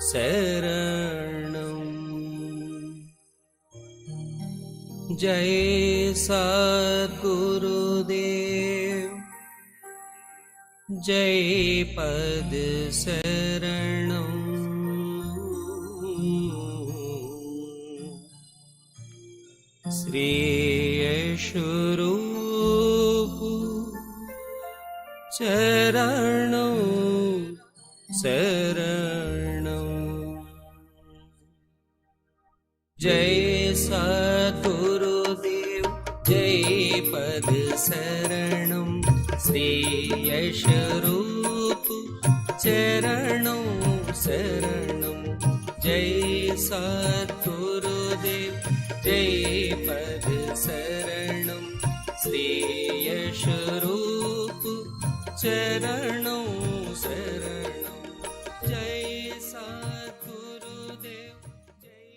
शरणं। जय सद्गुरुदेव जय पद शरणं। श्री यशोरूप चरणं शरणं। जय सद्गुरुदेव जय पद शरणं। श्री यशोरूप चरणं शरणं। जय सद्गुरुदेव जय पद शरणं। श्री यशोरूप चरणं शरणं। जय सद्गुरुदेव जय।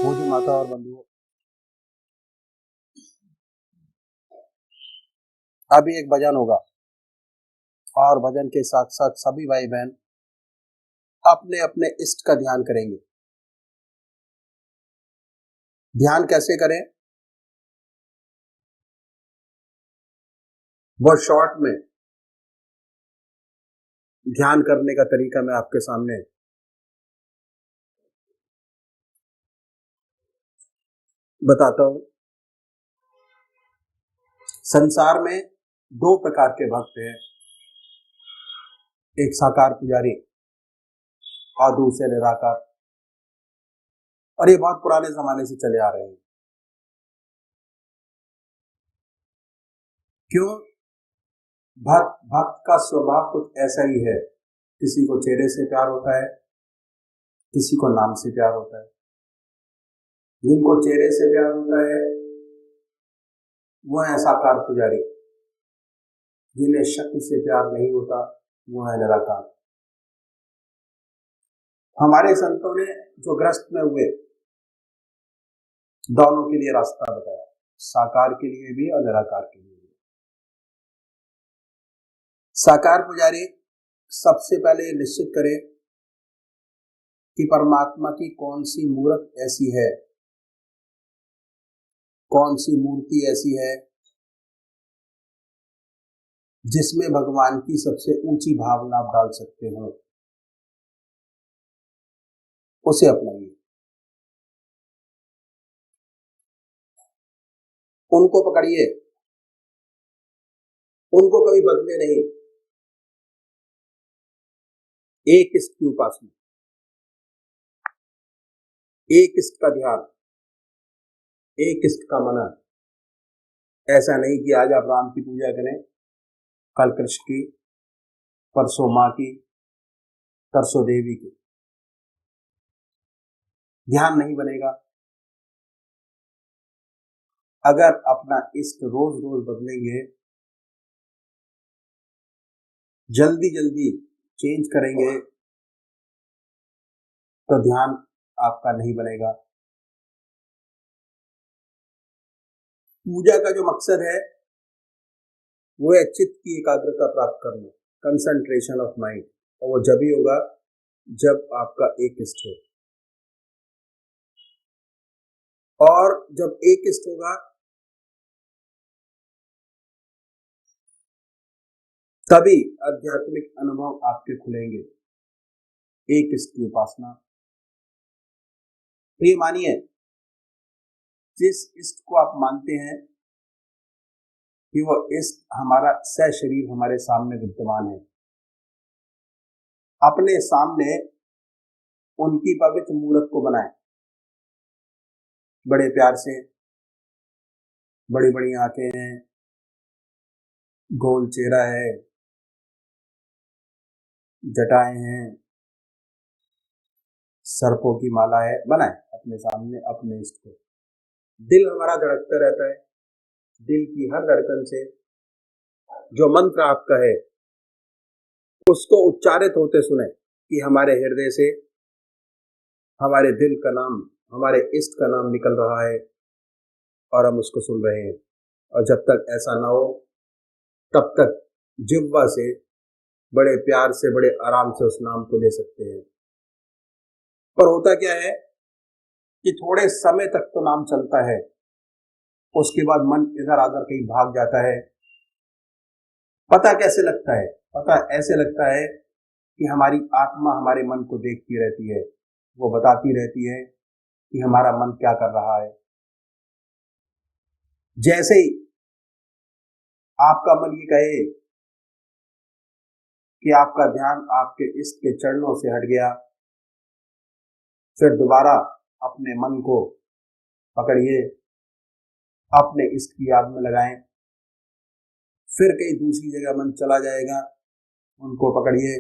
पूज्य माता और बंधुओं, अभी एक भजन होगा और भजन के साथ साथ सभी भाई बहन अपने अपने इष्ट का ध्यान करेंगे। ध्यान कैसे करें, बहुत शॉर्ट में ध्यान करने का तरीका मैं आपके सामने बताता हूं। संसार में दो प्रकार के भक्त हैं, एक साकार पुजारी और दूसरे निराकार, और ये बहुत पुराने जमाने से चले आ रहे हैं। क्यों? भक्त का स्वभाव कुछ ऐसा ही है, किसी को चेहरे से प्यार होता है, किसी को नाम से प्यार होता है। जिनको चेहरे से प्यार होता है वो है साकार पुजारी, जिन्हें शक्ति से प्यार नहीं होता वो है निराकार। हमारे संतों ने जो ग्रस्त में हुए दोनों के लिए रास्ता बताया, साकार के लिए भी और निराकार के लिए भी। साकार पुजारी सबसे पहले निश्चित करे कि परमात्मा की कौन सी मूर्त ऐसी है, कौन सी मूर्ति ऐसी है जिसमें भगवान की सबसे ऊंची भावना आप डाल सकते हो, उसे अपनाइए। उनको पकड़िए, उनको कभी बदले नहीं। एक इष्ट की उपासना, एक इष्ट का ध्यान, एक इष्ट का मनन। ऐसा नहीं कि आज आप राम की पूजा करें, कल कृष्ण की, परसों माँ की, तरसों देवी की। ध्यान नहीं बनेगा। अगर अपना इष्ट रोज रोज बदलेंगे, जल्दी जल्दी चेंज करेंगे, तो ध्यान आपका नहीं बनेगा। पूजा का जो मकसद है वो है चित्त की एकाग्रता प्राप्त करना, कंसंट्रेशन ऑफ माइंड, और वो जब ही होगा जब आपका एक इष्ट हो। और जब एक इष्ट होगा तभी आध्यात्मिक अनुभव आपके खुलेंगे। एक इष्ट की उपासना। तो ये मानिए, जिस इष्ट को आप मानते हैं कि वो इष्ट हमारा सशरीर हमारे सामने विद्यमान है, अपने सामने उनकी पवित्र मूर्त को बनाएं, बड़े प्यार से। बड़ी बड़ी आंखें हैं, गोल चेहरा है, जटाएं हैं, सर्पों की माला है, बनाएं अपने सामने अपने इष्ट को। दिल हमारा धड़कता रहता है, दिल की हर धड़कन से जो मंत्र आपका है उसको उच्चारित होते सुने कि हमारे हृदय से हमारे दिल का नाम, हमारे इष्ट का नाम निकल रहा है और हम उसको सुन रहे हैं। और जब तक ऐसा ना हो तब तक जिह्वा से बड़े प्यार से, बड़े आराम से उस नाम को ले सकते हैं। पर होता क्या है कि थोड़े समय तक तो नाम चलता है, उसके बाद मन इधर आकर कहीं भाग जाता है। पता कैसे लगता है? पता ऐसे लगता है कि हमारी आत्मा हमारे मन को देखती रहती है, वो बताती रहती है कि हमारा मन क्या कर रहा है। जैसे ही आपका मन ये कहे कि आपका ध्यान आपके इष्ट के चरणों से हट गया, फिर दोबारा अपने मन को पकड़िए, अपने इष्ट की याद में लगाएं। फिर कहीं दूसरी जगह मन चला जाएगा, उनको पकड़िए,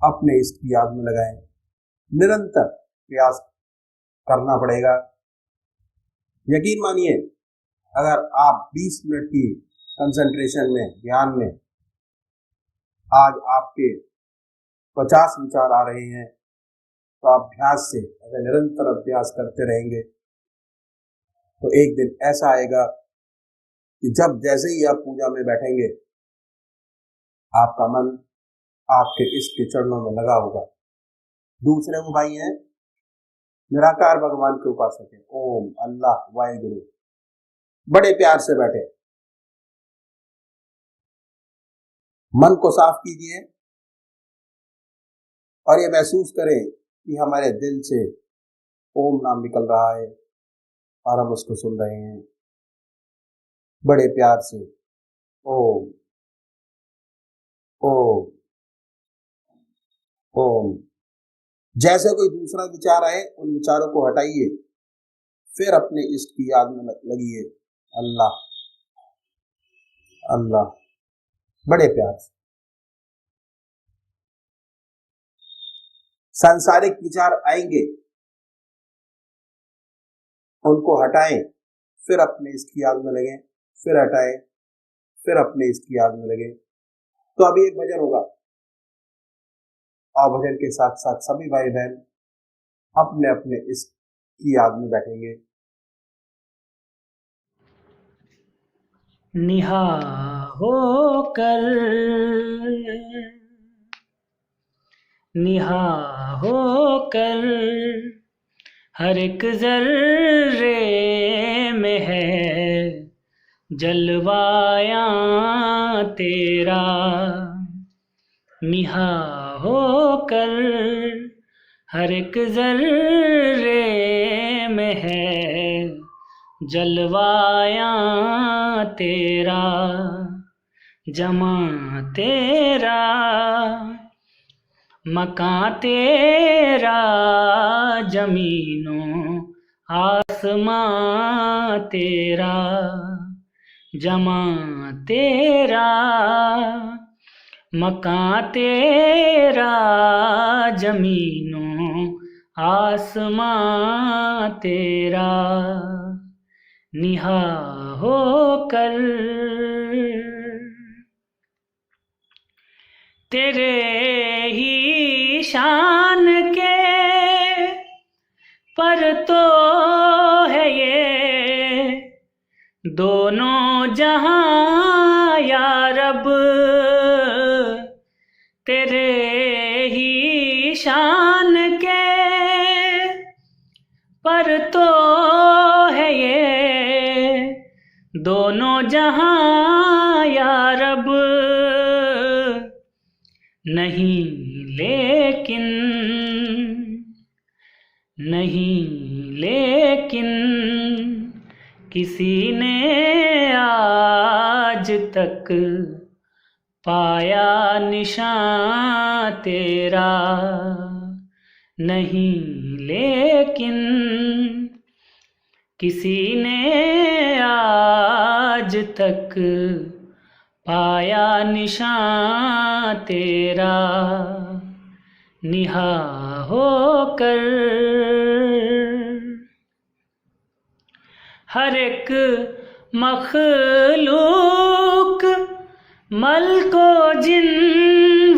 अपने इष्ट की याद में लगाएं। निरंतर प्रयास करना पड़ेगा। यकीन मानिए, अगर आप 20 मिनट की कंसंट्रेशन में, ध्यान में आज आपके 50 विचार आ रहे हैं, तो अभ्यास से, अगर निरंतर अभ्यास करते रहेंगे तो एक दिन ऐसा आएगा कि जब जैसे ही आप पूजा में बैठेंगे आपका मन आपके इष्ट के चरणों में लगा होगा। दूसरे वो भाई हैं निराकार भगवान के उपासक हैं, ओम, अल्लाह, वाहिगुरु, बड़े प्यार से बैठे। मन को साफ कीजिए और ये महसूस करें कि हमारे दिल से ओम नाम निकल रहा है और हम उसको सुन रहे हैं बड़े प्यार से। ओम ओम ओम। जैसे कोई दूसरा विचार आए उन विचारों को हटाइए, फिर अपने इष्ट की याद में लगिए, अल्लाह अल्लाह, बड़े प्यार से। सांसारिक विचार आएंगे, उनको हटाएं, फिर अपने इष्ट की याद में लगे, फिर हटाएं, फिर अपने इष्ट की याद में लगे। तो अभी एक भजन होगा और भजन के साथ साथ सभी भाई बहन अपने अपने इष्ट की याद में बैठेंगे। निहा होकर हर एक जर्रे में है जलवाया तेरा। निहा होकर हर एक जर्रे में है जलवाया तेरा। जमा तेरा मकां तेरा जमीनों आसमां तेरा। जमा तेरा मकां तेरा जमीनों आसमां तेरा। निहा होकर तेरे ही शान के पर तो है ये दोनों जहां या रब। तेरे ही शान के पर तो है ये दोनों जहां या रब। नहीं लेकिन किसी ने आज तक पाया निशान तेरा। नहीं लेकिन किसी ने आज तक पाया निशान तेरा। निहा होकर हर एक मखलूक मलको जिन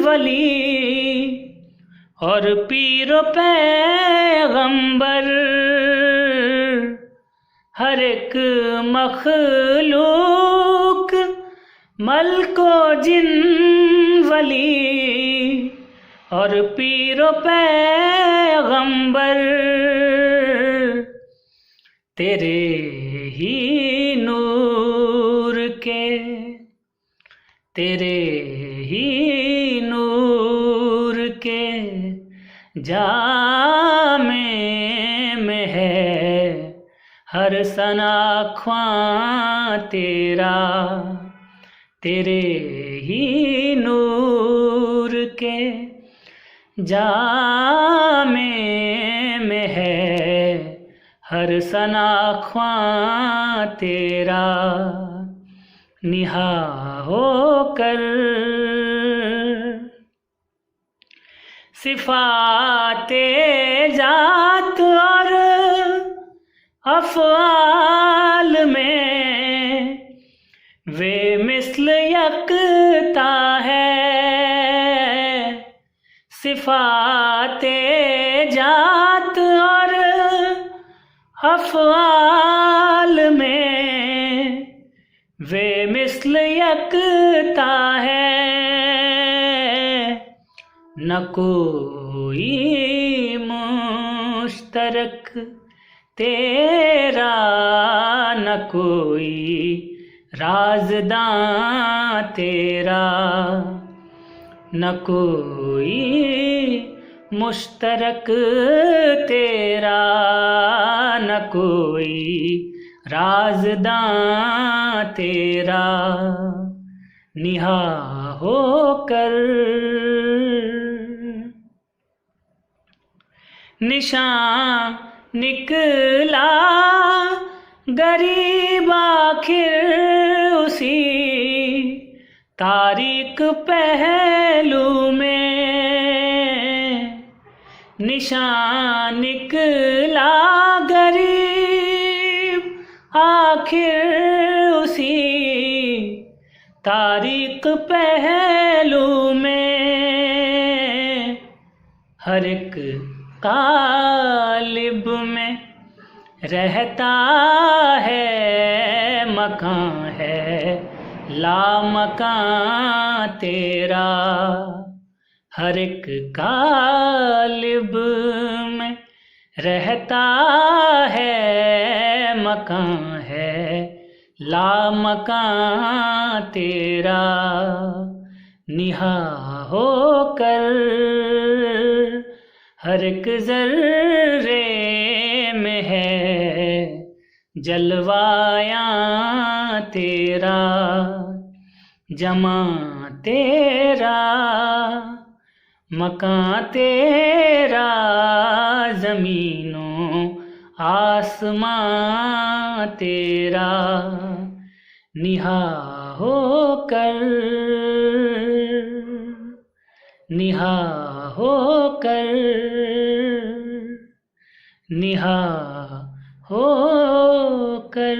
वली और पीरो पैगंबर, हर एक मखलूक मलको जिन वली और पीरो पैगंबर, तेरे ही नूर के, तेरे ही नूर के जामे में है हर सनाख्वां तेरा, तेरे ही नूर के जामे में है हर सनाख्वां तेरा, निहा होकर सिफाते जात और अफ़आल में वे मिस्ल यकता है, सिफाते जात और अफ़आल में वे मिस्ल यकता है, न कोई मुश्तरक तेरा, न कोई राज़दां तेरा, न कोई मुश्तरक तेरा, न कोई राज़दां तेरा, निहा होकर निशान निकला गरीब आखिर उसी तारीक पहलू में, निशान निकला गरीब आखिर उसी तारीक पहलू में, हर एक कालिब में रहता है मकान है लामकान तेरा, हर एक कालिब में रहता है मकान है लामकान तेरा, निहा होकर हर एक ज़र्रे में है जलवायां तेरा, जमा तेरा मकान तेरा, ज़मीनों आसमां तेरा, निहा होकर, निहा होकर, निहा होकर।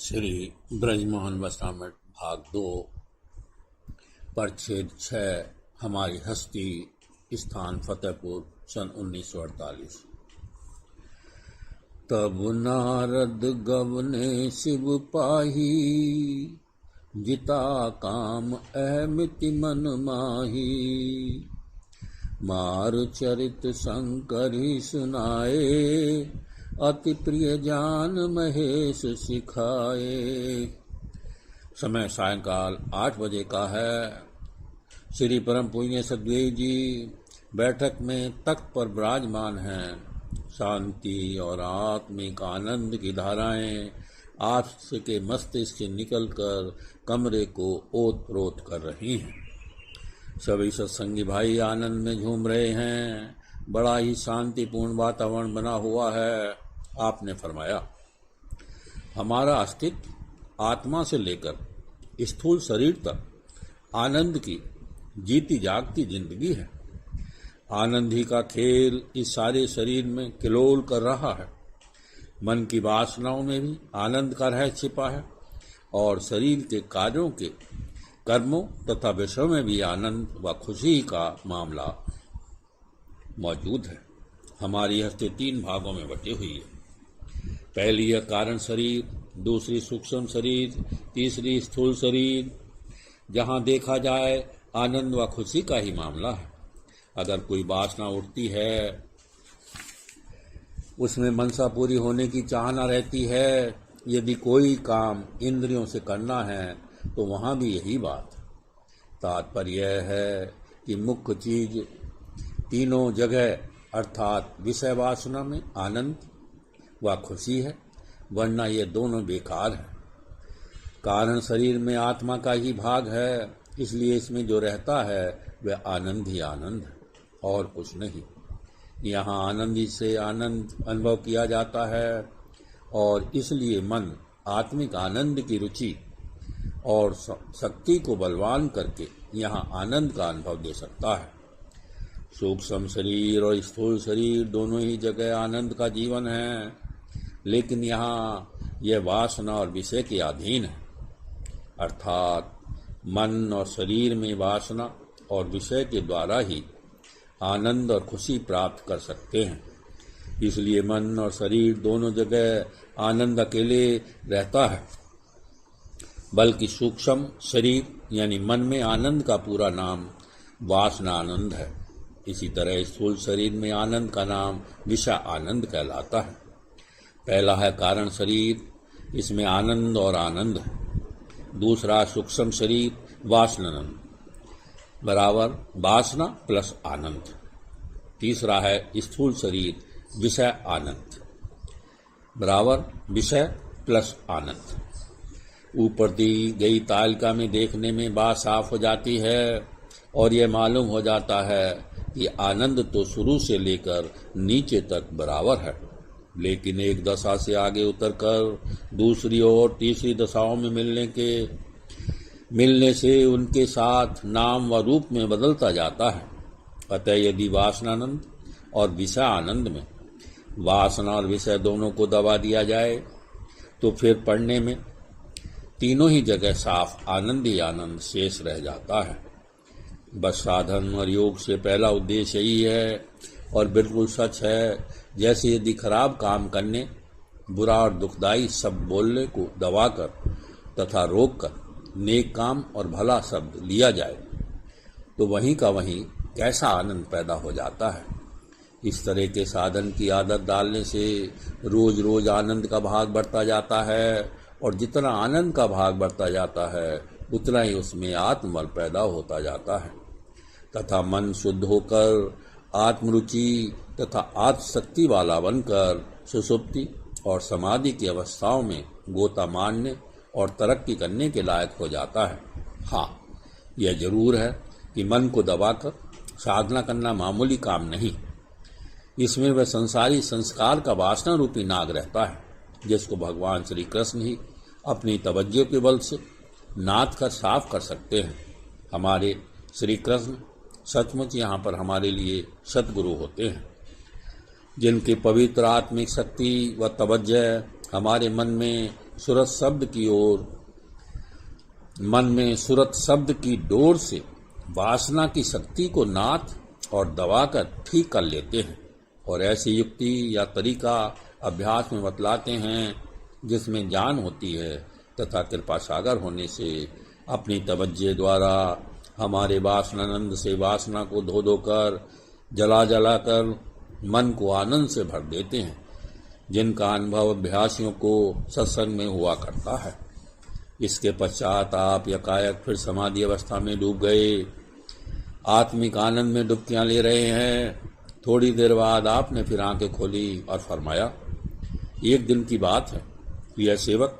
श्री ब्रजमोहन वस्त्रामृत भाग 2 परिच्छेद 6 हमारी हस्ती स्थान फतेहपुर सन 1948। तब नारद गवने शिव पाही, जिता काम अहमिति मन माही। मार चरित शंकर ही सुनाए, अति प्रिय जान महेश सिखाए। समय सायंकाल 8 बजे का है। श्री परम पूज्य सदगुरु जी बैठक में तख्त पर विराजमान हैं। शांति और आत्मिक आनंद की धाराएं आप के मस्तिष्क से निकलकर कमरे को ओत-प्रोत कर रही हैं। सभी सत्संगी भाई आनंद में झूम रहे हैं। बड़ा ही शांतिपूर्ण वातावरण बना हुआ है। आपने फरमाया, हमारा अस्तित्व आत्मा से लेकर स्थूल शरीर तक आनंद की जीती जागती जिंदगी है। आनंद ही का खेल इस सारे शरीर में किलोल कर रहा है। मन की वासनाओं में भी आनंद का रहस्य छिपा है और शरीर के कार्यों के कर्मों तथा विषयों में भी आनंद व खुशी का मामला मौजूद है। हमारी हस्ती 3 भागों में बटी हुई है। पहली है कारण शरीर, दूसरी सूक्ष्म शरीर, तीसरी स्थूल शरीर। जहाँ देखा जाए आनंद व खुशी का ही मामला है। अगर कोई वासना उठती है, उसमें मनसा पूरी होने की चाहना रहती है। यदि कोई काम इंद्रियों से करना है तो वहाँ भी यही बात। तात्पर्य यह है कि मुख्य चीज तीनों जगह अर्थात विषय वासना में आनंद व खुशी है, वरना ये दोनों बेकार है। कारण शरीर में आत्मा का ही भाग है, इसलिए इसमें जो रहता है वह आनंद ही आनंद है और कुछ नहीं। यहाँ आनंद ही से आनंद अनुभव किया जाता है और इसलिए मन आत्मिक आनंद की रुचि और शक्ति को बलवान करके यहाँ आनंद का अनुभव दे सकता है। सूक्ष्म शरीर और स्थूल शरीर दोनों ही जगह आनंद का जीवन है, लेकिन यहाँ यह वासना और विषय के अधीन है। अर्थात मन और शरीर में वासना और विषय के द्वारा ही आनंद और खुशी प्राप्त कर सकते हैं। इसलिए मन और शरीर दोनों जगह आनंद अकेले रहता है, बल्कि सूक्ष्म शरीर यानी मन में आनंद का पूरा नाम वासना आनंद है। इसी तरह स्थूल शरीर में आनंद का नाम विषय आनंद कहलाता है। पहला है कारण शरीर, इसमें आनंद और आनंद है। दूसरा सूक्ष्म शरीर वासनानंद बराबर वासना प्लस आनंद। तीसरा है स्थूल शरीर विषय आनंद बराबर विषय प्लस आनंद। ऊपर दी गई तालिका में देखने में बात साफ हो जाती है और यह मालूम हो जाता है कि आनंद तो शुरू से लेकर नीचे तक बराबर है, लेकिन एक दशा से आगे उतरकर दूसरी और तीसरी दशाओं में मिलने से उनके साथ नाम व रूप में बदलता जाता है। अतः यदि वासनानंद और विषय आनंद में वासना और विषय दोनों को दबा दिया जाए तो फिर पढ़ने में तीनों ही जगह साफ आनंद ही आनंद शेष रह जाता है। बस साधन और योग से पहला उद्देश्य यही है और बिल्कुल सच है। जैसे यदि खराब काम करने, बुरा और दुखदायी शब्द बोलने को दबाकर तथा रोककर नेक काम और भला शब्द लिया जाए तो वहीं का वहीं कैसा आनंद पैदा हो जाता है। इस तरह के साधन की आदत डालने से रोज रोज आनंद का भाग बढ़ता जाता है और जितना आनंद का भाग बढ़ता जाता है उतना ही उसमें आत्मबल पैदा होता जाता है तथा मन शुद्ध होकर आत्मरुचि तथा आत्मशक्ति वाला बनकर सुषुप्ति और समाधि की अवस्थाओं में गोता मारने और तरक्की करने के लायक हो जाता है। हाँ, यह जरूर है कि मन को दबाकर साधना करना मामूली काम नहीं। इसमें वह संसारी संस्कार का वासना रूपी नाग रहता है, जिसको भगवान श्री कृष्ण ही अपनी तवज्जो के बल से नाथ कर साफ कर सकते हैं। हमारे श्री कृष्ण सचमुच यहाँ पर हमारे लिए सद्गुरु होते हैं, जिनकी पवित्र आत्मिक शक्ति व तवज्जो हमारे मन में सूरत शब्द की ओर मन में सूरत शब्द की डोर से वासना की शक्ति को नाथ और दबाकर ठीक कर लेते हैं और ऐसी युक्ति या तरीका अभ्यास में बतलाते हैं जिसमें जान होती है तथा कृपा सागर होने से अपनी तवज्जे द्वारा हमारे वासनानंद से वासना को धो धो कर जला जला कर मन को आनंद से भर देते हैं, जिनका अनुभव अभ्यासियों को सत्संग में हुआ करता है। इसके पश्चात आप यकायक फिर समाधि अवस्था में डूब गए, आत्मिक आनंद में डुबकियां ले रहे हैं। थोड़ी देर बाद आपने फिर आंखें खोली और फरमाया, एक दिन की बात है, यह सेवक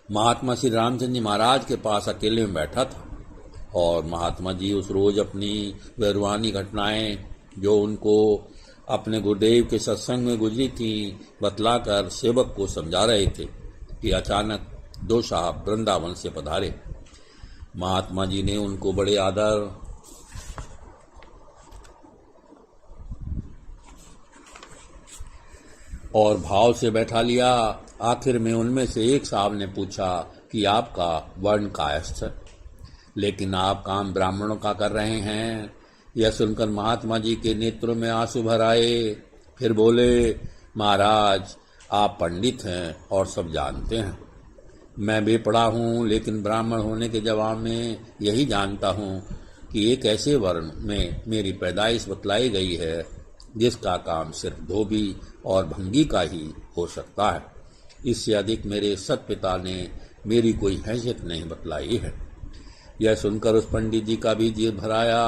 महात्मा श्री रामचंद्र जी महाराज के पास अकेले में बैठा था और महात्मा जी उस रोज अपनी वह रूहानी घटनाएं जो उनको अपने गुरुदेव के सत्संग में गुजरी थी बतलाकर सेवक को समझा रहे थे कि अचानक दो साहब वृंदावन से पधारे। महात्मा जी ने उनको बड़े आदर और भाव से बैठा लिया। आखिर में उनमें से एक साहब ने पूछा कि आपका वर्ण कायस्थ है, लेकिन आप काम ब्राह्मणों का कर रहे हैं। यह सुनकर महात्मा जी के नेत्रों में आंसू भर आए। फिर बोले, महाराज आप पंडित हैं और सब जानते हैं, मैं बेपढ़ा हूँ, लेकिन ब्राह्मण होने के जवाब में यही जानता हूँ कि एक ऐसे वर्ण में मेरी पैदाइश बतलाई गई है जिसका काम सिर्फ धोबी और भंगी का ही हो सकता है। इससे अधिक मेरे सतपिता ने मेरी कोई हैसियत नहीं बतलाई है। यह सुनकर उस पंडित जी का भी जी भराया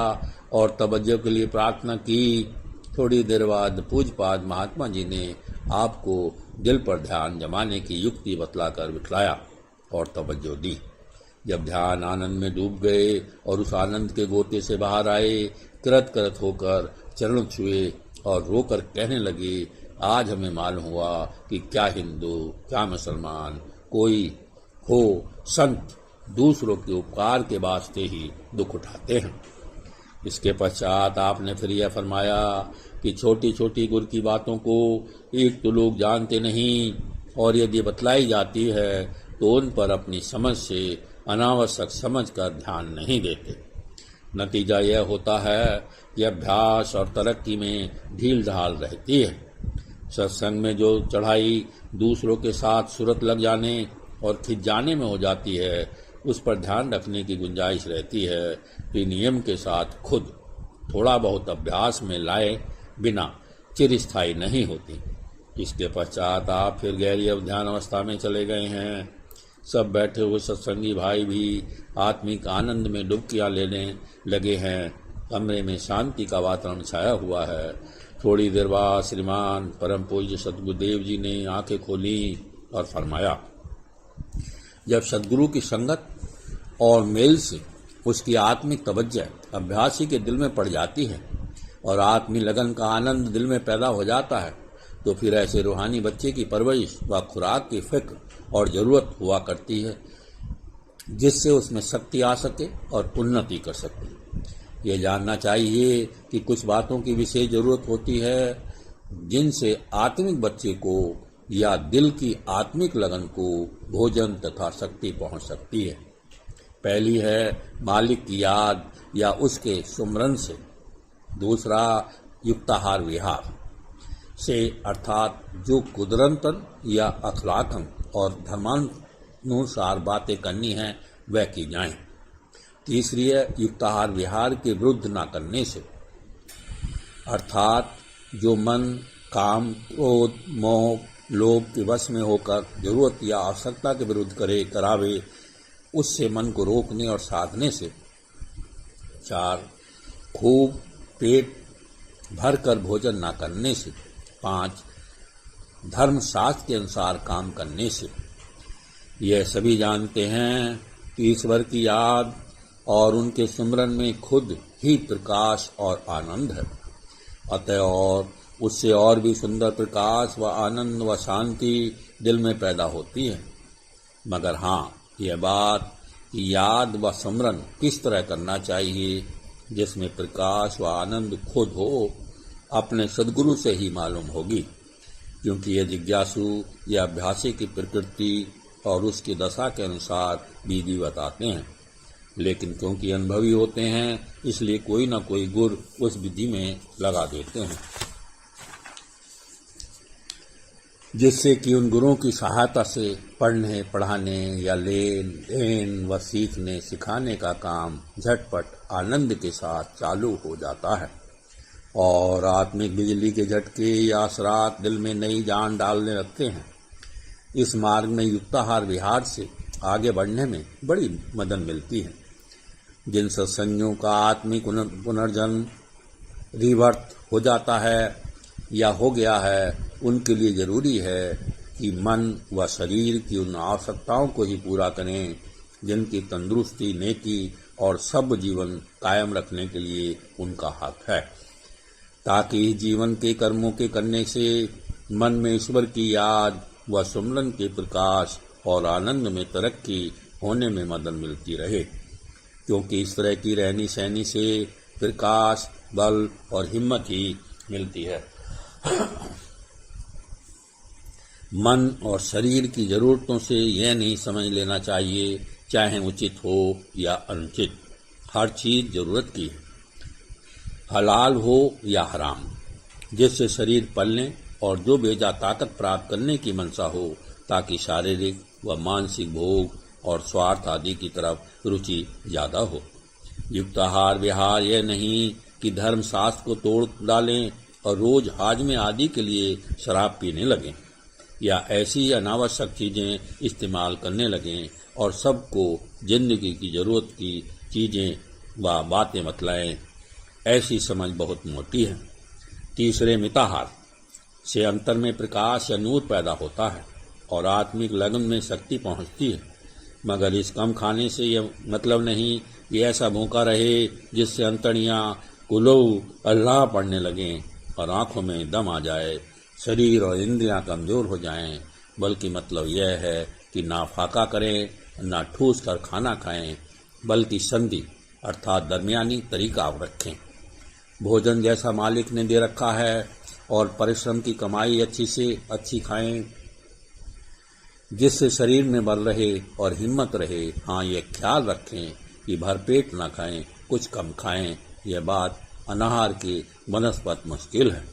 और तवज्जो के लिए प्रार्थना की। थोड़ी देर बाद पूज्यपाद महात्मा जी ने आपको दिल पर ध्यान जमाने की युक्ति बतलाकर बिठलाया और तवज्जो दी। जब ध्यान आनंद में डूब गए और उस आनंद के गोते से बाहर आए, कृत कृत होकर चरण छुए और रोकर कहने लगे, आज हमें मालूम हुआ कि क्या हिंदू क्या मुसलमान कोई हो संत दूसरों के उपकार के वास्ते ही दुख उठाते हैं। इसके पश्चात आपने फिर यह फरमाया कि छोटी छोटी गुर की बातों को एक तो लोग जानते नहीं और यदि बतलाई जाती है तो उन पर अपनी समझ से अनावश्यक समझ कर ध्यान नहीं देते। नतीजा यह होता है कि अभ्यास और तरक्की में ढील ढाल रहती है। सत्संग में जो चढ़ाई दूसरों के साथ सूरत लग जाने और खिंच जाने में हो जाती है, उस पर ध्यान रखने की गुंजाइश रहती है कि नियम के साथ खुद थोड़ा बहुत अभ्यास में लाए बिना चिरस्थायी नहीं होती। इसके पश्चात आप फिर गहरी ध्यान अवस्था में चले गए हैं। सब बैठे हुए सत्संगी भाई भी आत्मिक आनंद में डुबकियां लेने लगे हैं। कमरे में शांति का वातावरण छाया हुआ है। थोड़ी देर बाद श्रीमान परम पूज्य सतगुरुदेव जी ने आंखें खोली और फरमाया, जब सदगुरु की संगत और मेल से उसकी आत्मिक तवज्जो अभ्यासी के दिल में पड़ जाती है और आत्मी लगन का आनंद दिल में पैदा हो जाता है, तो फिर ऐसे रूहानी बच्चे की परवरिश व खुराक की फिक्र और ज़रूरत हुआ करती है जिससे उसमें शक्ति आ सके और उन्नति कर सके। ये जानना चाहिए कि कुछ बातों की विशेष ज़रूरत होती है जिनसे आत्मिक बच्चे को या दिल की आत्मिक लगन को भोजन तथा शक्ति पहुंच सकती है। पहली है मालिक की याद या उसके सुमरन से। दूसरा युक्ताहार विहार से, अर्थात जो कुदरतन या अखलाकन और धर्मानुसार बातें करनी हैं वह की जाएं। तीसरी है युक्ताहार विहार के विरुद्ध न करने से, अर्थात जो मन काम क्रोध मोह लोभ के वश में होकर जरूरत या आवश्यकता के विरुद्ध करावे, उससे मन को रोकने और साधने से। 4 खूब पेट भर कर भोजन न करने से। 5 धर्मशास्त्र के अनुसार काम करने से। यह सभी जानते हैं कि ईश्वर की याद और उनके सुमरन में खुद ही प्रकाश और आनंद है। अतः और उससे और भी सुंदर प्रकाश व आनंद व शांति दिल में पैदा होती है। मगर हाँ, यह बात कि याद व सुमरन किस तरह करना चाहिए जिसमें प्रकाश व आनंद खुद हो, अपने सद्गुरु से ही मालूम होगी। क्योंकि ये जिज्ञासु या अभ्यासी की प्रकृति और उसकी दशा के अनुसार विधि बताते हैं, लेकिन क्योंकि अनुभवी होते हैं इसलिए कोई न कोई गुर उस विधि में लगा देते हैं, जिससे कि उन गुरुओं की सहायता से पढ़ने पढ़ाने या लेन देन व सीखने सिखाने का काम झटपट आनंद के साथ चालू हो जाता है और आत्मिक बिजली के झटके या असरात दिल में नई जान डालने लगते हैं। इस मार्ग में युक्ताहार विहार से आगे बढ़ने में बड़ी मदद मिलती है। जिन सत्संगों का आत्मिक पुनर्जन्म रिवर्त हो जाता है या हो गया है, उनके लिए जरूरी है कि मन व शरीर की उन आवश्यकताओं को ही पूरा करें जिनकी तंदुरुस्ती, नेकी और सब जीवन कायम रखने के लिए उनका हक है, ताकि जीवन के कर्मों के करने से मन में ईश्वर की याद व सुमरन के प्रकाश और आनंद में तरक्की होने में मदद मिलती रहे। क्योंकि इस तरह की रहनी सहनी से प्रकाश, बल और हिम्मत ही मिलती है। मन और शरीर की जरूरतों से यह नहीं समझ लेना चाहिए चाहे उचित हो या अनुचित, हर चीज जरूरत की है, हलाल हो या हराम, जिससे शरीर पलने और जो बेजा ताकत प्राप्त करने की मंशा हो, ताकि शारीरिक व मानसिक भोग और स्वार्थ आदि की तरफ रुचि ज्यादा हो। युक्ताहार विहार यह नहीं कि धर्म शास्त्र को तोड़ डालें और रोज हाजमे आदि के लिए शराब पीने लगें या ऐसी अनावश्यक चीजें इस्तेमाल करने लगें और सबको जिंदगी की जरूरत की चीजें व बातें बतलाएं। ऐसी समझ बहुत मोटी है। तीसरे, मिताहार से अंतर में प्रकाश या नूर पैदा होता है और आत्मिक लगन में शक्ति पहुंचती है, मगर इस कम खाने से यह मतलब नहीं कि ऐसा भूखा रहे जिससे अंतड़ियां कुलो अल्लाह पड़ने लगें और आंखों में दम आ जाए, शरीर और इंद्रियां कमजोर हो जाएं, बल्कि मतलब यह है कि ना फाका करें ना ठूस कर खाना खाएं, बल्कि संधि अर्थात दरमियानी तरीका रखें। भोजन जैसा मालिक ने दे रखा है और परिश्रम की कमाई अच्छी से अच्छी खाएं, जिससे शरीर में बल रहे और हिम्मत रहे। हाँ, ये ख्याल रखें कि भरपेट न खाएं, कुछ कम खाएं। यह बात अनाहार की बनस्पत मुश्किल है।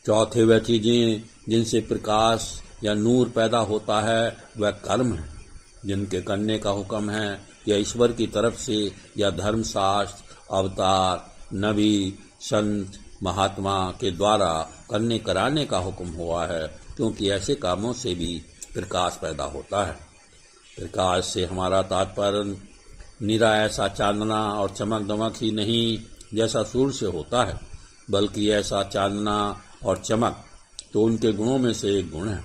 चौथे, वह चीजें जिनसे प्रकाश या नूर पैदा होता है वह कर्म है, जिनके करने का हुक्म है या ईश्वर की तरफ से या धर्मशास्त्र, अवतार, नबी, संत, महात्मा के द्वारा करने कराने का हुक्म हुआ है, क्योंकि ऐसे कामों से भी प्रकाश पैदा होता है। प्रकाश से हमारा तात्पर्य निरा ऐसा चांदना और चमक दमक ही नहीं जैसा सूर्य से होता है, बल्कि ऐसा चांदना और चमक तो उनके गुणों में से एक गुण है।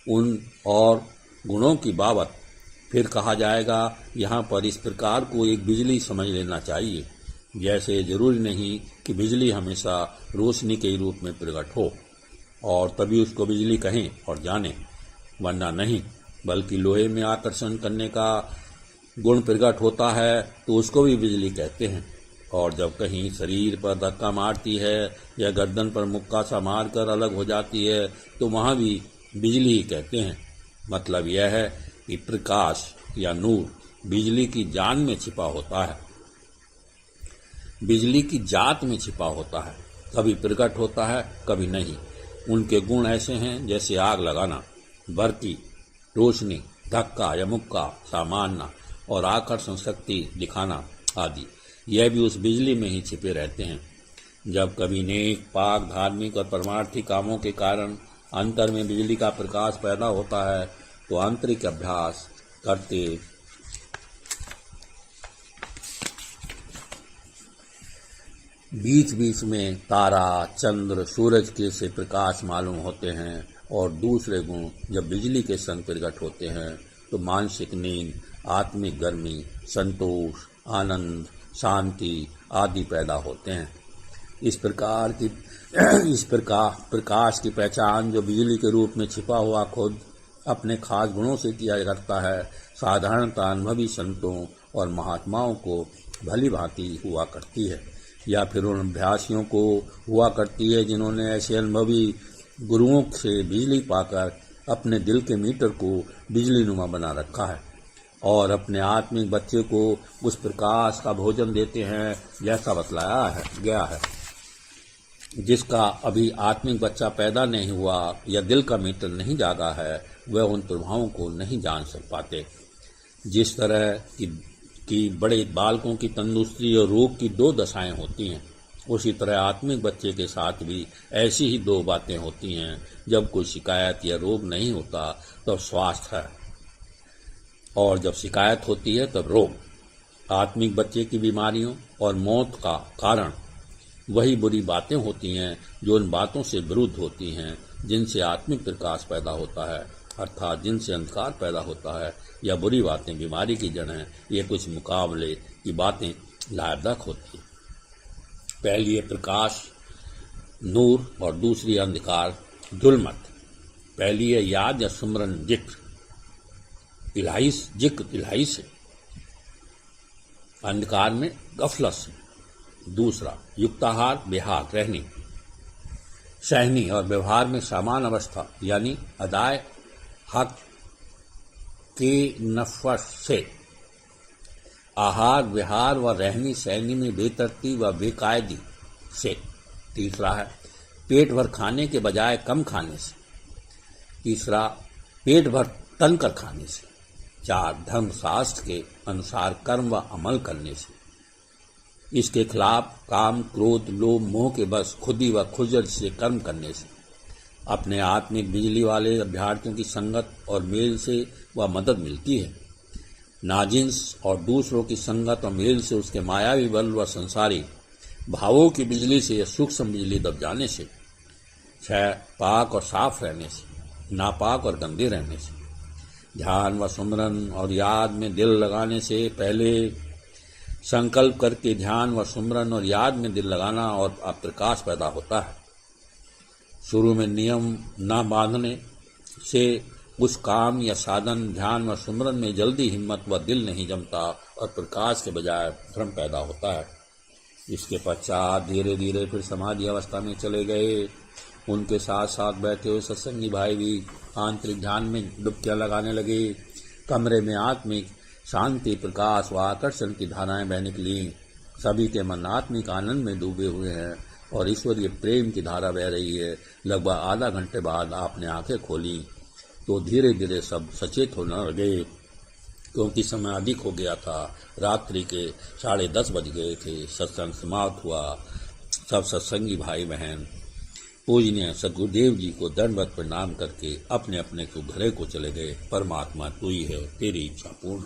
उन और गुणों की बाबत फिर कहा जाएगा। यहाँ पर इस प्रकार को एक बिजली समझ लेना चाहिए। जैसे जरूरी नहीं कि बिजली हमेशा रोशनी के रूप में प्रकट हो और तभी उसको बिजली कहें और जानें, वरना नहीं, बल्कि लोहे में आकर्षण करने का गुण प्रकट होता है तो उसको भी बिजली कहते हैं। और जब कहीं शरीर पर धक्का मारती है या गर्दन पर मुक्का सा मारकर अलग हो जाती है तो वहाँ भी बिजली ही कहते हैं। मतलब यह है कि प्रकाश या नूर बिजली की जान में छिपा होता है, बिजली की जात में छिपा होता है, कभी प्रकट होता है कभी नहीं। उनके गुण ऐसे हैं जैसे आग लगाना, बरकी, रोशनी, धक्का या मुक्का सा मारना और आकर्षण शक्ति दिखाना आदि। यह भी उस बिजली में ही छिपे रहते हैं। जब कभी नेक, पाक, धार्मिक और परमार्थी कामों के कारण अंतर में बिजली का प्रकाश पैदा होता है तो आंतरिक अभ्यास करते बीच बीच में तारा, चंद्र, सूरज के से प्रकाश मालूम होते हैं। और दूसरे गुण जब बिजली के संग प्रकट होते हैं तो मानसिक नींद, आत्मिक गर्मी, संतोष, आनंद, शांति आदि पैदा होते हैं। इस प्रकाश की पहचान जो बिजली के रूप में छिपा हुआ खुद अपने खास गुणों से किया करता है, साधारणतः अनुभवी संतों और महात्माओं को भली भांति हुआ करती है, या फिर उन अभ्यासियों को हुआ करती है जिन्होंने ऐसे अनुभवी गुरुओं से बिजली पाकर अपने दिल के मीटर को बिजली नुमा बना रखा है और अपने आत्मिक बच्चे को उस प्रकाश का भोजन देते हैं जैसा बतलाया है गया है। जिसका अभी आत्मिक बच्चा पैदा नहीं हुआ या दिल का मीटर नहीं जागा है, वह उन प्रभावों को नहीं जान सक पाते। जिस तरह की बड़े बालकों की तंदुरुस्ती और रोग की दो दशाएं होती हैं, उसी तरह आत्मिक बच्चे के साथ भी ऐसी ही दो बातें होती हैं। जब कोई शिकायत या रोग नहीं होता तब स्वास्थ्य है, और जब शिकायत होती है तब रोग। आत्मिक बच्चे की बीमारियों और मौत का कारण वही बुरी बातें होती हैं जो उन बातों से विरुद्ध होती हैं जिनसे आत्मिक प्रकाश पैदा होता है, अर्थात जिनसे अंधकार पैदा होता है। या बुरी बातें बीमारी की जड़ हैं। ये कुछ मुकाबले की बातें लाभदायक होती हैं। पहली है प्रकाश, नूर, और दूसरी अंधकार, जुल्मत। पहली है याद या सुमरन, जिक्र इलाही से, अंधकार में गफलत से। दूसरा युक्ताहार, विहार, रहनी, सहनी, और व्यवहार में समान अवस्था यानी अदाय हक के नफस से। आहार, विहार व रहनी सहनी में बेतरतीब व बेकायदी से। तीसरा है पेट भर खाने के बजाय कम खाने से। तीसरा पेट भर तन कर खाने से। चार धर्मशास्त्र के अनुसार कर्म व अमल करने से। इसके खिलाफ काम, क्रोध, लोभ, मोह के बस खुदी व खुजल से कर्म करने से। अपने आत्मिक बिजली वाले अभ्यर्थियों की संगत और मेल से वह मदद मिलती है। नाजिन्स और दूसरों की संगत और मेल से उसके मायावी बल व संसारी भावों की बिजली से या सूक्ष्म बिजली दब जाने से। छह पाक और साफ रहने से, नापाक और गंदे रहने से। ध्यान व सुमरन और याद में दिल लगाने से। पहले संकल्प करके ध्यान व सुमरन और याद में दिल लगाना और प्रकाश पैदा होता है। शुरू में नियम न बांधने से उस काम या साधन ध्यान व सुमरन में जल्दी हिम्मत व दिल नहीं जमता और प्रकाश के बजाय भ्रम पैदा होता है। इसके पश्चात धीरे धीरे फिर समाधि अवस्था में चले गए। उनके साथ साथ बैठे हुए सत्संगी भाई भी आंतरिक ध्यान में डुबकियां लगाने लगे। कमरे में आत्मिक शांति, प्रकाश व आकर्षण की धाराएं बहने लगीं। सभी के मन आत्मिक आनंद में डूबे हुए हैं और ईश्वरीय प्रेम की धारा बह रही है। लगभग आधा घंटे बाद आपने आंखें खोली तो धीरे धीरे सब सचेत होने लगे, क्योंकि समय अधिक हो गया था। रात्रि के 10:30 बज गए थे। सत्संग समाप्त हुआ। सब सत्संगी भाई बहन पूजनीय सदगुरुदेव जी को दंडवत प्रणाम करके अपने अपने को घरे को चले गए। परमात्मा तू ही है, तेरी इच्छा पूर्ण।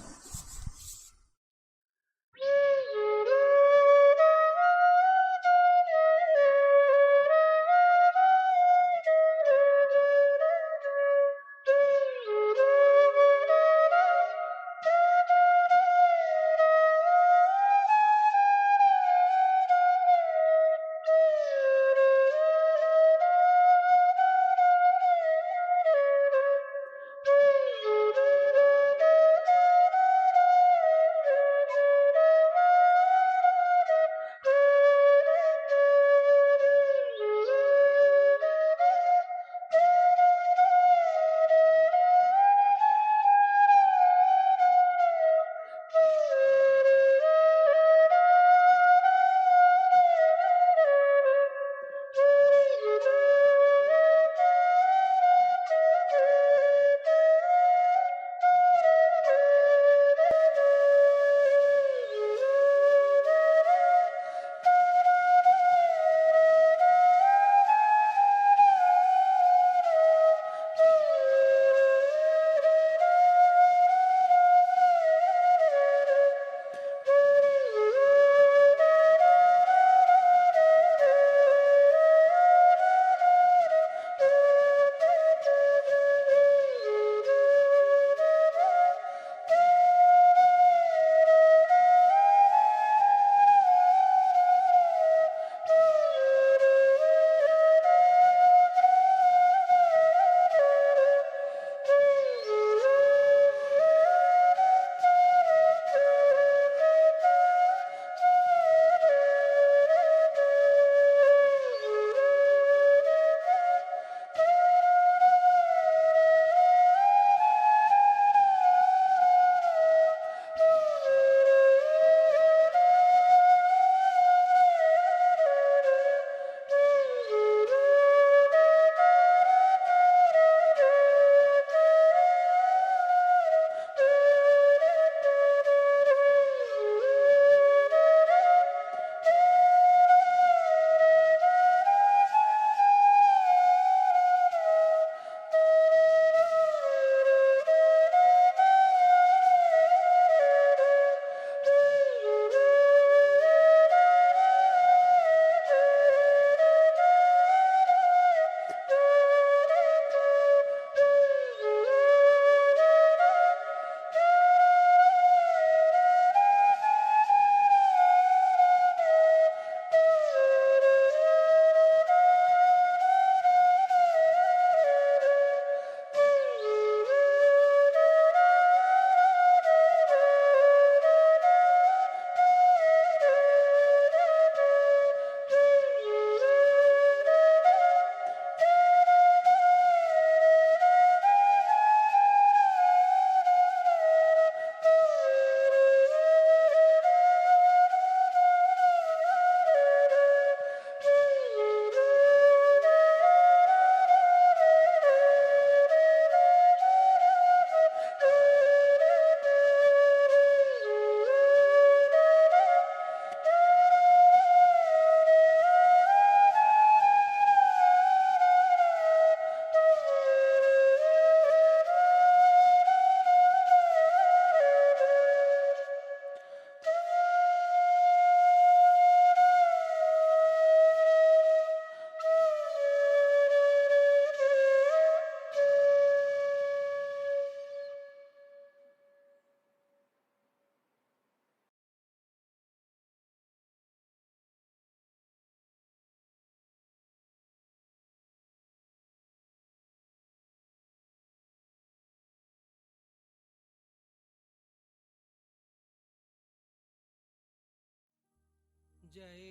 जय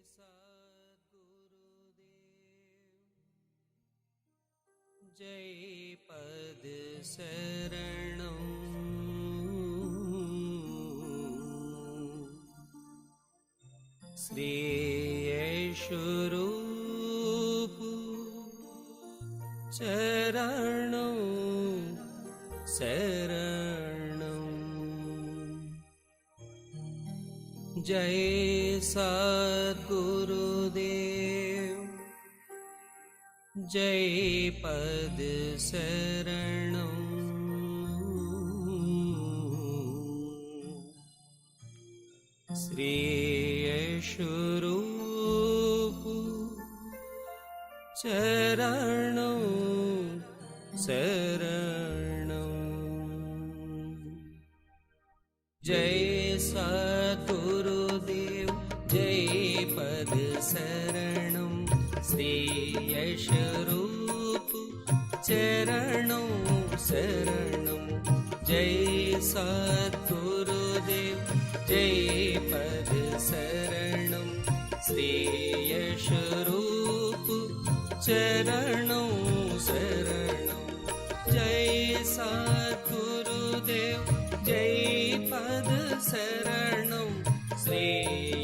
सद्गुरुदेव जय पद शरणं श्री यशोरूप चरणं शरणं जय सद्गुरुदेव जय पद शरणं श्री यशोरूप चरणं शरणं जय सद्गुरुदेव जय पद शरणं श्री यशोरूप चरणं शरणं जय सद्गुरुदेव जय पद शरणं श्री यशोरूप चरणं शरणं जय सद्गुरुदेव जय पद शरणं श्री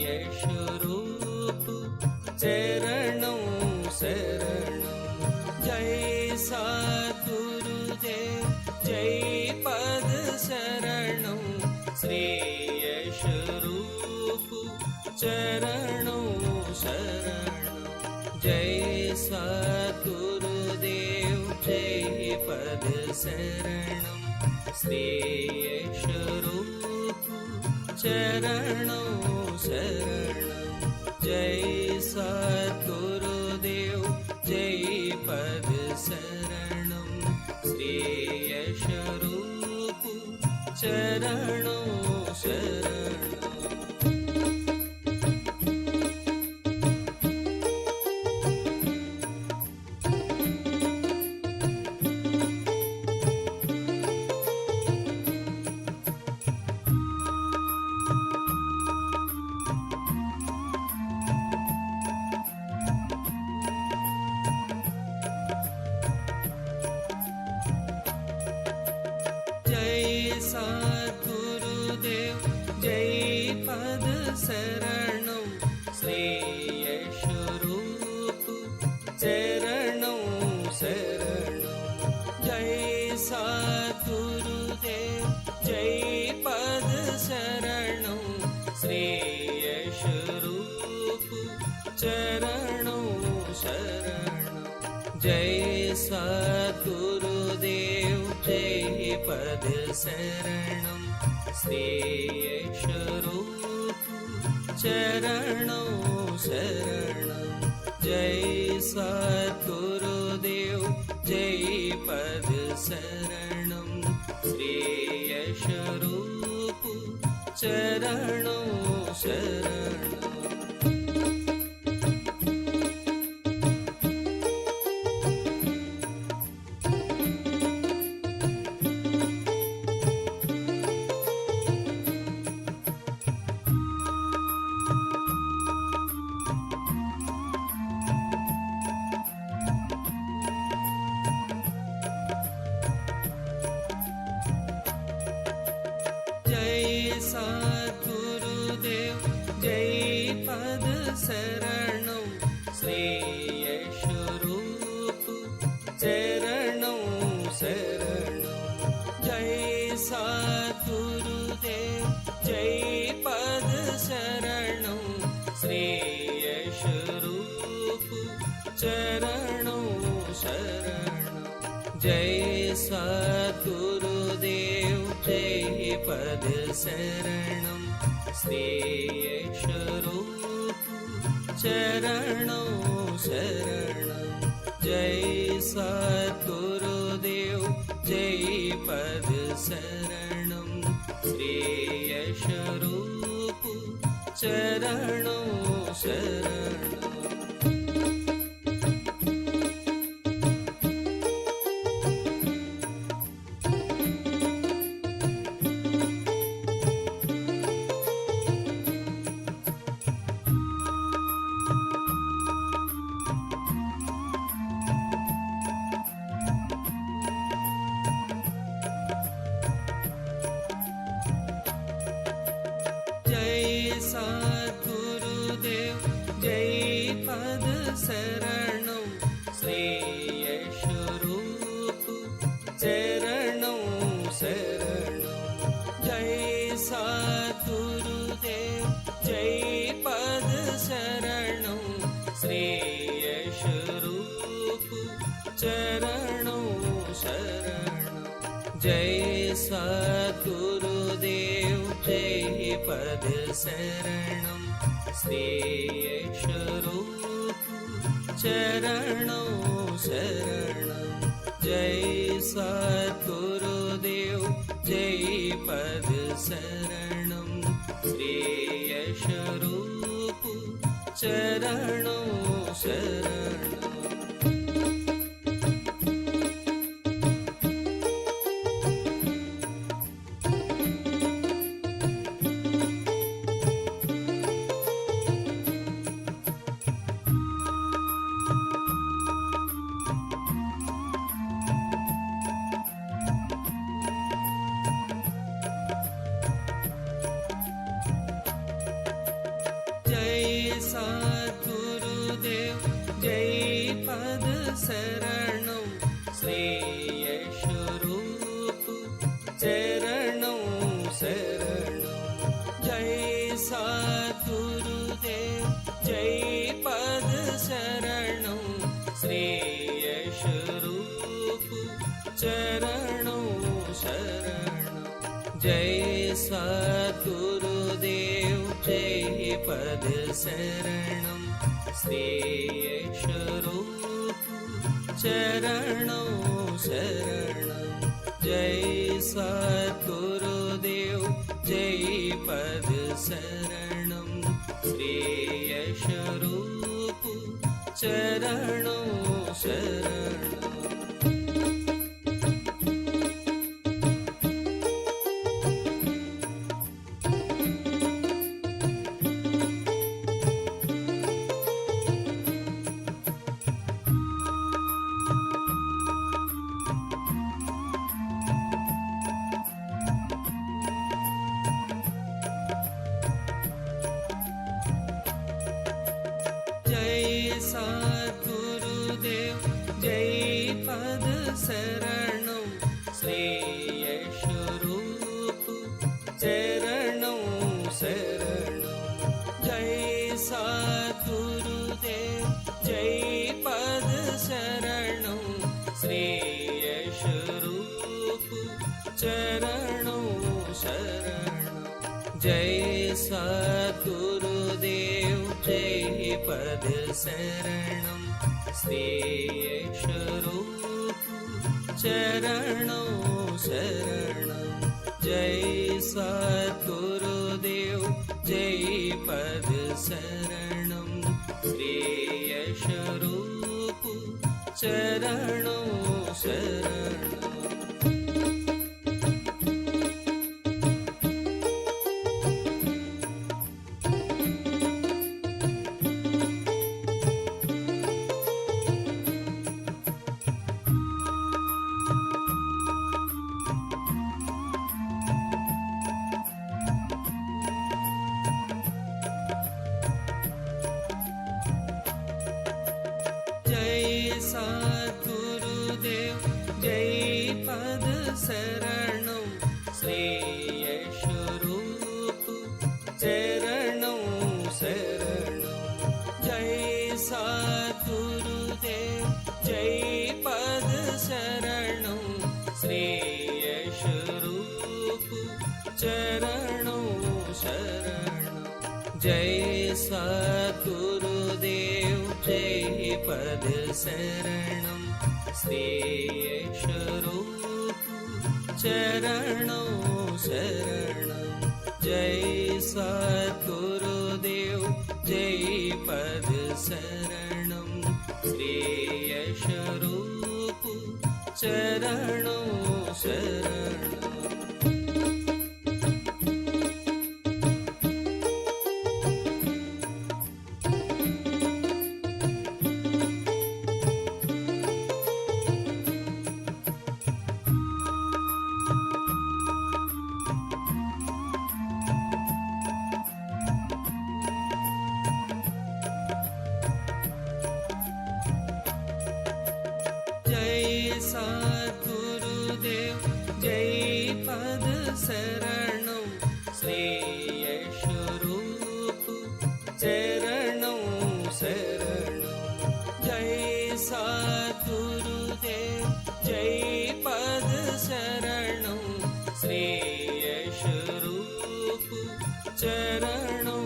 यशोरूप चरणं शरणं जय सद्गुरुदेव जय पद शरणं श्री यशोरूप चरणं शरणं जय सद्गुरुदेव जय पद शरणं श्री यशोरूप चरणं शरणं जय सद्गुरुदेव जय पद शरणं श्री यशोरूप चरणं शरणं सद्गुरुदेव जय पद शरणं श्री यशोरूप चरणं शरणं जय सद्गुरुदेव जय पद शरणं श्री यशोरूप चरणं शरणं जय सद्गुरुदेव जय पद शरणं श्री यशोरूप चरणं शरणं जय सद्गुरुदेव जय पद शरणं श्री यशोरूप चरणं शरणं सद्गुरुदेव जय पद शरणं श्री यशोरूप चरणं शरणं जय सद्गुरुदेव जय पद शरणं श्री यशोरूप चरणं शरणं जय सद्गुरुदेव जय पद शरणं श्री यशोरूप चरणं शरणं जय सद्गुरुदेव जय पद शरणं श्री यशोरूप चरणं शरणं सद्गुरुदेव जय पद शरणं श्रेयस्वरूप चरणं शरणं जय सद्गुरुदेव जय पद शरणं श्रेयस्वरूप चरणं शरणं जय सद्गुरुदेव जय पद शरणं श्रेयस्वरूप चरणं शरणं जय सद्गुरुदेव जय पद शरणं श्रेयस्वरूप चरणं शरणं जय सद्गुरुदेव जय पद शरणं श्रेयस्वरूप चरणं शरणं जय सद्गुरुदेव जय पद शरणं श्रेयस्वरूप चरणं शरणं जय सद्गुरुदेव जय पद शरणं श्रेयस्वरूप चरणं शरणं जय सद्गुरुदेव जय पद शरणं श्रेयस्वरूप चरणं शरणं जय सद्गुरुदेव जय पद शरणं श्रेयस्वरूप चरणं शरणं जय सद्गुरुदेव जय पद शरणं श्रेयस्वरूप चरणं शरणं जय सद्गुरुदेव जय पद शरणं श्रेयस्वरूप चरणं शरणं जय सद्गुरुदेव जय पद शरणं श्रेयस्वरूप चरणं शरणं जय सद्गुरुदेव जय पद शरणं श्रेयस्वरूप चरणं शरणं जय सद्गुरुदेव जय पद शरणं श्रेयस्वरूप चरणं शरणं जय सद्गुरुदेव जय पद शरणं श्रेयस्वरूप चरणं शरणं जय सद्गुरुदेव जय पद शरणं श्रेयस्वरूप चरणं शरणं सद्गुरुदेव जय पद शरणं श्रेयस्वरूप चरणं शरणं जय सद्गुरुदेव जय पद शरणं श्रेयस्वरूप चरणं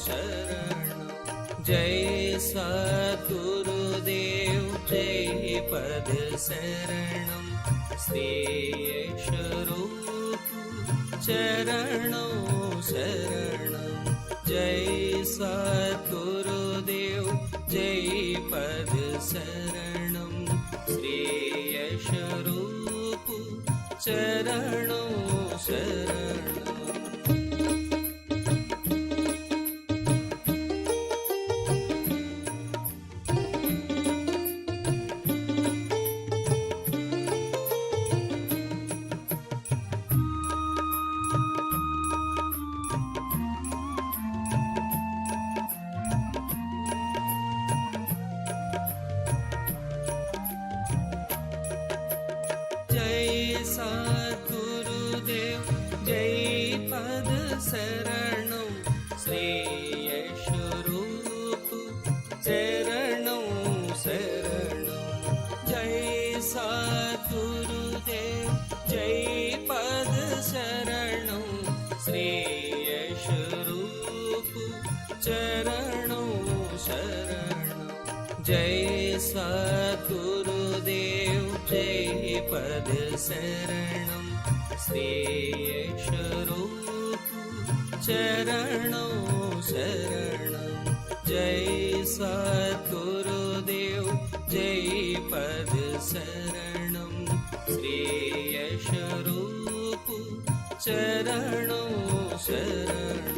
शरणं जय सद्गुरुदेव जय पद शरणं श्रेयस्वरूप चरणं शरणं जय सद्गुरुदेव जय पद शरणं श्रेयस्वरूप चरणं शरणं जय सद्गुरुदेव जय पद शरणं श्रेयस्वरूप चरणं शरणं जय सद्गुरुदेव जय पद शरणं श्रेयस्वरूप चरणं शरणं जय सद्गुरुदेव जय पद शरणं श्रेयस्वरूप चरणं शरणं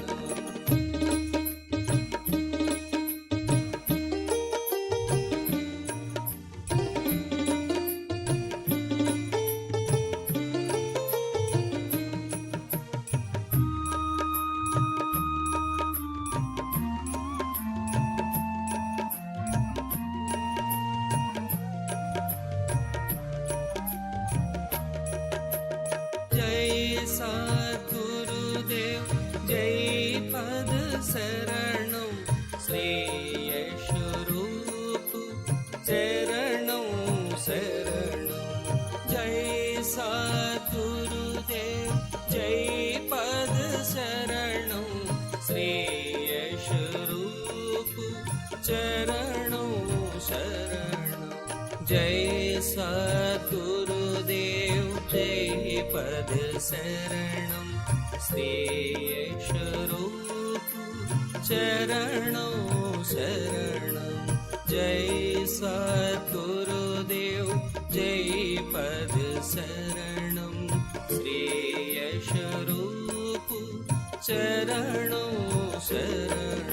जय सद्गुरुदेव जय पद शरणं श्रेयस्वरूप चरणं शरणं जय सद्गुरुदेव जय पद शरणं श्रेयस्वरूप चरणं शरणं जय सद्गुरुदेव जय पद शरणं श्रेयस्वरूप चरणं शरणं जय सद्गुरुदेव जय पद शरणं श्रेयस्वरूप चरणं शरणं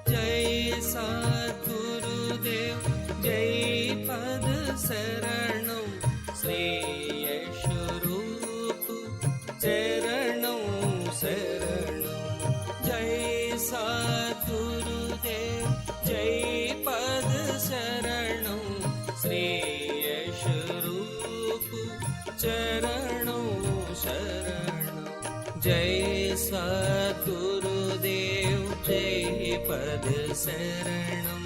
जय सद्गुरुदेव जय पद शरणं श्रेयस्वरूप चरणं शरणं जय सद्गुरुदेव जय पद शरणं श्रेयस्वरूप चरणं शरणं जय सद्गुरुदेव जय पद शरणं श्रेयस्वरूप चरणं शरणं जय सद्गुरुदेव जय पद शरणं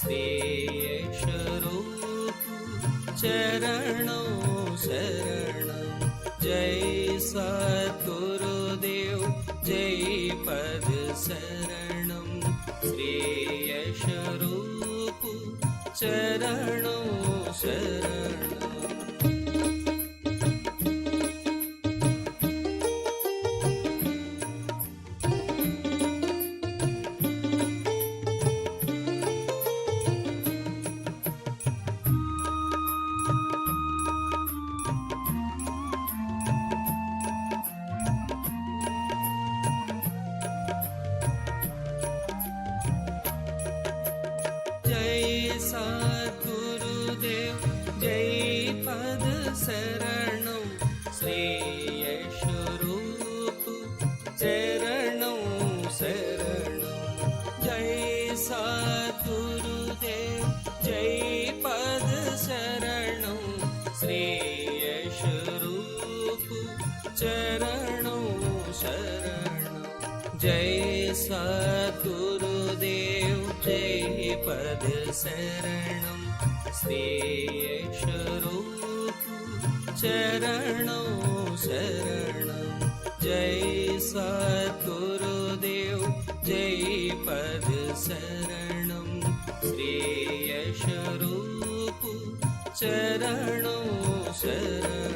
श्रेयस्वरूप चरणं शरणं जय सद्गुरुदेव जय पद शरणं श्रेयस्वरूप चरणं शरणं सद्गुरुदेव जय पद शरणं श्रेयस्वरूप चरणं शरणं जय सद्गुरुदेव जय पद शरणं श्रेयस्वरूप चरणं शरणं जय सद्गुरुदेव जय पद शरणं श्रेयस्वरूप चरणं शरणं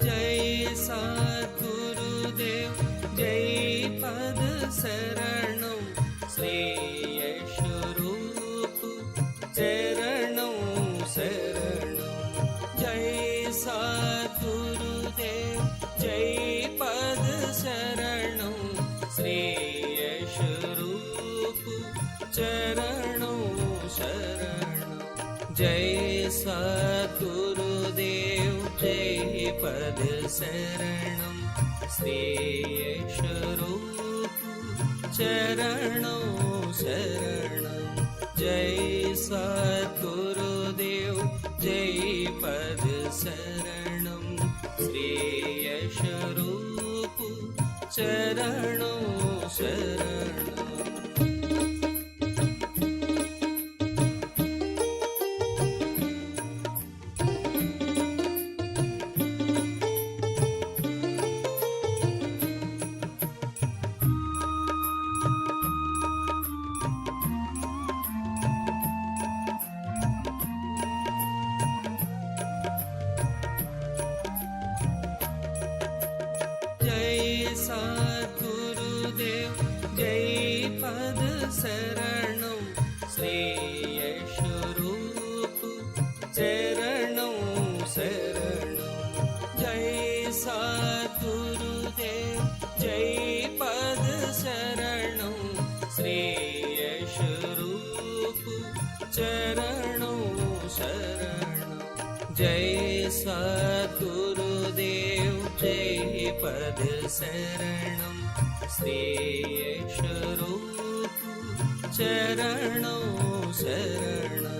जय सद्गुरुदेव जय पद शरणं श्रेयस्वरूप चरणं शरणं जय सद्गुरुदेव जय पद शरणं श्रेयस्वरूप चरणं शरणं जय सद्गुरुदेव जय पद शरणं श्रेयस्वरूप चरणं शरणं जय सद्गुरुदेव जय पद शरणं श्रेयस्वरूप चरणं शरणं जय सद्गुरुदेव जय पद शरणं श्रेयस्वरूप चरणं शरणं जय सद्गुरुदेव जय पद शरणं श्रेयस्वरूप चरणं शरणं जय सद्गुरुदेव जय पद शरणं श्रेयस्वरूप चरणं शरणं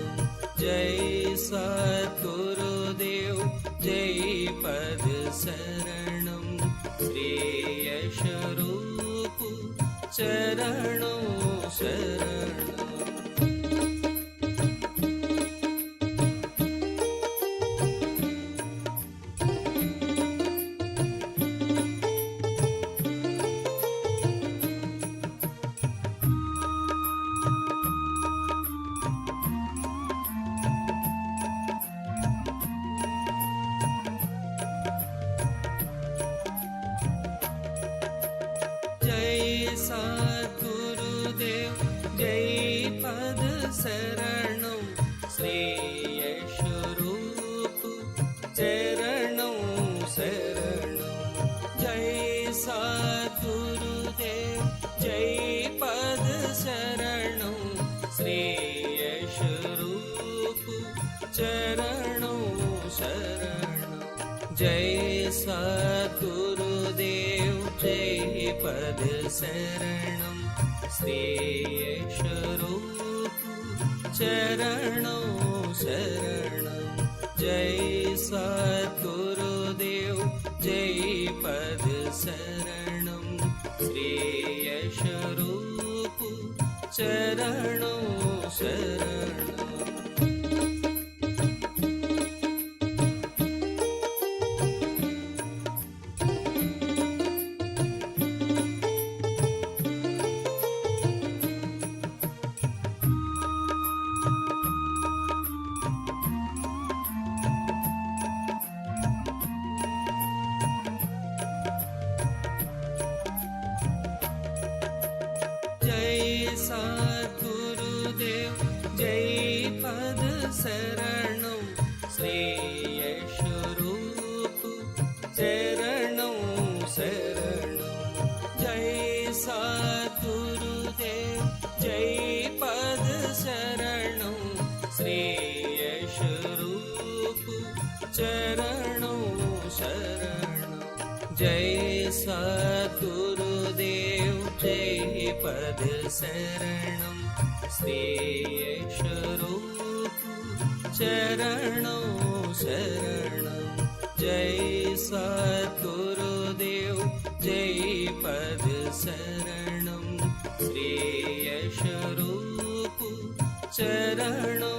जय सद्गुरुदेव जय पद शरणं श्रेयस्वरूप चरणं शरणं जय सद्गुरुदेव जय पद शरणं श्रेयस्वरूप चरणं शरणं जय सद्गुरुदेव जय पद शरणं श्रेयस्वरूप चरणं शरणं जय सद्गुरुदेव जय पद शरणं श्रेयस्वरूप चरणं शरणं जय सद्गुरुदेव जय पद शरणं श्रेयस्वरूप चरणं शरणं जय सद्गुरुदेव जय पद शरणं श्रेयस्वरूप चरणं शरणं सद्गुरुदेव जय पद शरणं श्रेयस्वरूप चरणं शरणं जय सद्गुरुदेव जय पद शरणं श्रेयस्वरूप चरणं शरणं जय सद्गुरुदेव जय पद शरणं श्रेयस्वरूप चरणं शरणं जय सद्गुरुदेव जय पद शरणं श्रेयस्वरूप चरणं